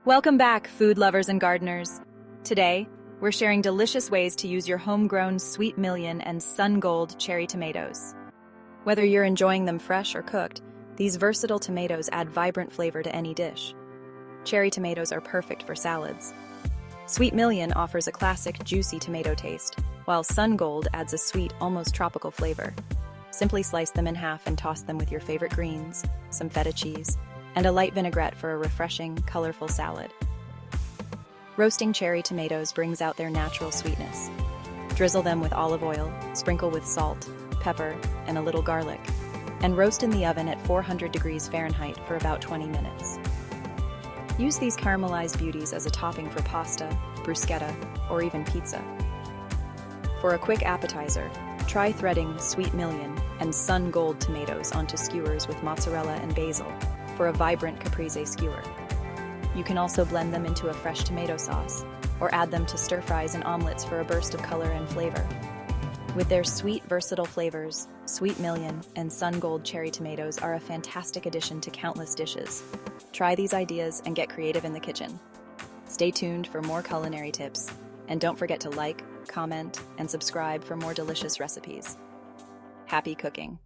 Welcome back, food lovers and gardeners. Today, we're sharing delicious ways to use your homegrown Sweet Million and Sun Gold cherry tomatoes. Whether you're enjoying them fresh or cooked, these versatile tomatoes add vibrant flavor to any dish. Cherry tomatoes are perfect for salads. Sweet Million offers a classic, juicy tomato taste, while Sun Gold adds a sweet, almost tropical flavor. Simply slice them in half and toss them with your favorite greens, some feta cheese, and a light vinaigrette for a refreshing, colorful salad. Roasting cherry tomatoes brings out their natural sweetness. Drizzle them with olive oil, sprinkle with salt, pepper, and a little garlic, and roast in the oven at 400 degrees Fahrenheit for about 20 minutes. Use these caramelized beauties as a topping for pasta, bruschetta, or even pizza. For a quick appetizer, try threading Sweet Million and Sun Gold tomatoes onto skewers with mozzarella and basil for a vibrant caprese skewer. You can also blend them into a fresh tomato sauce, or add them to stir fries and omelets for a burst of color and flavor. With their sweet, versatile flavors, Sweet Million and Sun Gold cherry tomatoes are a fantastic addition to countless dishes. Try these ideas and get creative in the kitchen. Stay tuned for more culinary tips, and don't forget to like, comment, and subscribe for more delicious recipes. Happy cooking!